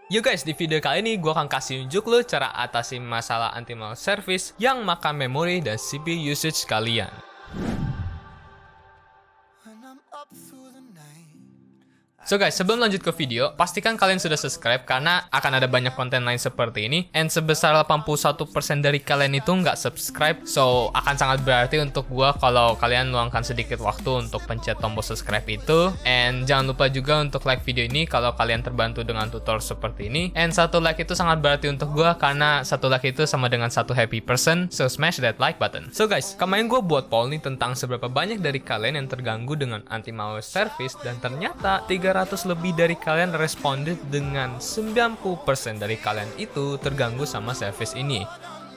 Yo guys, di video kali ini gue akan kasih unjuk lo cara atasi masalah anti-malware service yang makan memori dan CPU usage kalian. So guys, sebelum lanjut ke video, pastikan kalian sudah subscribe karena akan ada banyak konten lain seperti ini. And sebesar 81% dari kalian itu nggak subscribe, so akan sangat berarti untuk gua kalau kalian luangkan sedikit waktu untuk pencet tombol subscribe itu. And jangan lupa juga untuk like video ini kalau kalian terbantu dengan tutorial seperti ini. And satu like itu sangat berarti untuk gua karena satu like itu sama dengan satu happy person, so smash that like button. So guys, kemarin gua buat poll nih tentang seberapa banyak dari kalian yang terganggu dengan anti-malware service, dan ternyata 300 lebih dari kalian responded dengan 90% dari kalian itu terganggu sama service ini.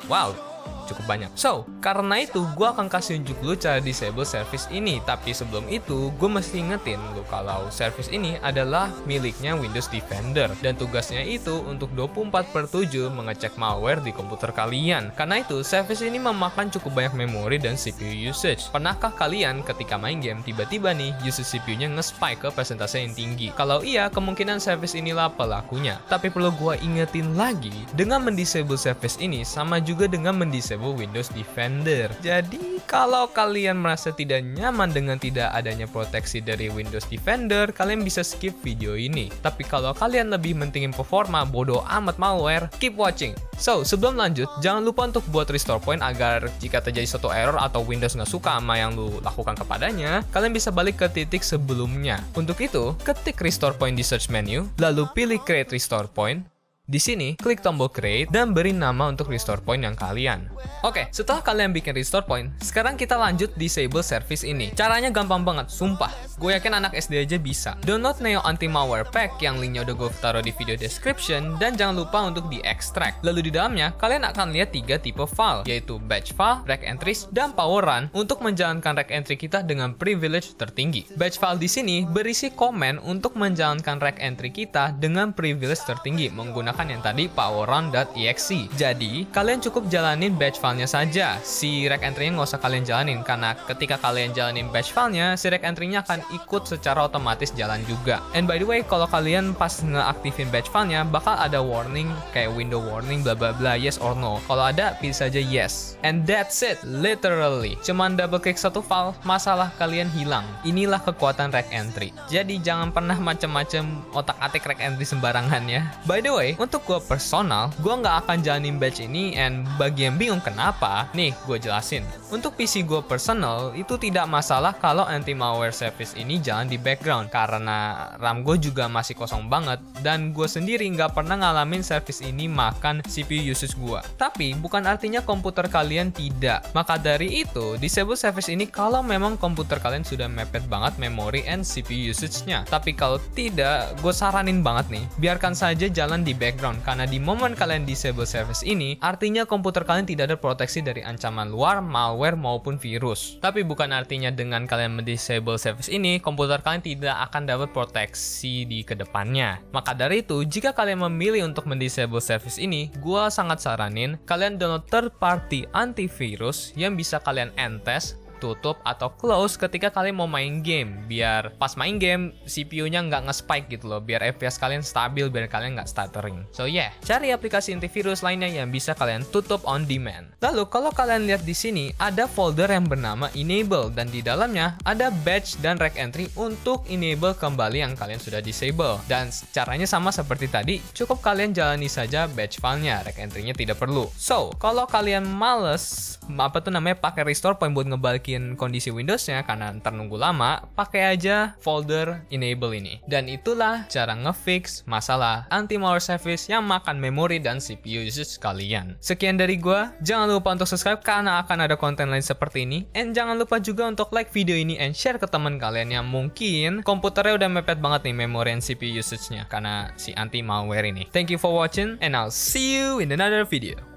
Wow, cukup banyak. So, karena itu gue akan kasih unjuk lu cara disable service ini. Tapi sebelum itu, gue mesti ingetin lu kalau service ini adalah miliknya Windows Defender, dan tugasnya itu untuk 24/7 mengecek malware di komputer kalian. Karena itu, service ini memakan cukup banyak memori dan CPU usage. Pernahkah kalian ketika main game tiba-tiba nih usage CPU-nya nge-spike ke persentase yang tinggi? Kalau iya, kemungkinan service inilah pelakunya. Tapi perlu gue ingetin lagi, dengan mendisable service ini sama juga dengan mendisable Windows Defender. Jadi kalau kalian merasa tidak nyaman dengan tidak adanya proteksi dari Windows Defender, kalian bisa skip video ini. Tapi kalau kalian lebih mentingin performa, bodoh amat malware, keep watching. So, sebelum lanjut, jangan lupa untuk buat restore point agar jika terjadi suatu error atau Windows nggak suka sama yang lu lakukan kepadanya, kalian bisa balik ke titik sebelumnya. Untuk itu, ketik restore point di search menu, lalu pilih create restore point. Di sini, klik tombol create dan beri nama untuk restore point yang kalian. Oke, setelah kalian bikin restore point, sekarang kita lanjut disable service ini. Caranya gampang banget, sumpah. Gue yakin anak SD aja bisa. Download Neo Anti-Malware Pack yang linknya udah gue taruh di video description, dan jangan lupa untuk di-extract. Lalu di dalamnya, kalian akan lihat 3 tipe file, yaitu batch file, rec entries, dan power run untuk menjalankan rec entry kita dengan privilege tertinggi. Batch file di sini berisi komen untuk menjalankan rec entry kita dengan privilege tertinggi menggunakan yang tadi powerrun.exe. Jadi, kalian cukup jalanin batch filenya saja. Si rec entry-nya nggak usah kalian jalanin, karena ketika kalian jalanin batch filenya, si rec entry-nya akan ikut secara otomatis jalan juga. And by the way, kalau kalian pas ngeaktifin batch filenya, bakal ada warning kayak window warning bla bla bla, yes or no. Kalau ada, pilih saja yes. And that's it, literally. Cuman double klik satu file, masalah kalian hilang. Inilah kekuatan rec entry. Jadi jangan pernah macam-macam otak-atik rec entry sembarangan ya. By the way, untuk gue personal, gue nggak akan jalanin batch ini, and bagi yang bingung kenapa, nih gue jelasin. Untuk PC gue personal, itu tidak masalah kalau anti-malware service ini jalan di background, karena RAM gue juga masih kosong banget, dan gue sendiri nggak pernah ngalamin service ini makan CPU usage gue. Tapi, bukan artinya komputer kalian tidak. Maka dari itu, disable service ini kalau memang komputer kalian sudah mepet banget memori and CPU usage-nya. Tapi kalau tidak, gue saranin banget nih, biarkan saja jalan di background, karena di momen kalian disable service ini, artinya komputer kalian tidak ada proteksi dari ancaman luar, malware maupun virus. Tapi bukan artinya dengan kalian mendisable service ini, komputer kalian tidak akan dapat proteksi di kedepannya. Maka dari itu, jika kalian memilih untuk mendisable service ini, gua sangat saranin kalian download third party antivirus yang bisa kalian test, tutup atau close ketika kalian mau main game, biar pas main game CPU-nya nggak nge-spike gitu loh, biar FPS kalian stabil, biar kalian nggak stuttering. So yeah, cari aplikasi antivirus lainnya yang bisa kalian tutup on demand. Lalu kalau kalian lihat di sini ada folder yang bernama enable, dan di dalamnya ada batch dan rec entry untuk enable kembali yang kalian sudah disable. Dan caranya sama seperti tadi, cukup kalian jalani saja batch filenya, rec entry-nya tidak perlu. So kalau kalian males pakai restore point buat ngebalikin kondisi Windows-nya karena ntar nunggu lama, pakai aja folder enable ini. Dan itulah cara ngefix masalah anti-malware service yang makan memori dan CPU usage kalian. Sekian dari gua, jangan lupa untuk subscribe karena akan ada konten lain seperti ini. And jangan lupa juga untuk like video ini and share ke teman kalian yang mungkin komputernya udah mepet banget nih memori dan CPU usage-nya karena si anti-malware ini. Thank you for watching, and I'll see you in another video.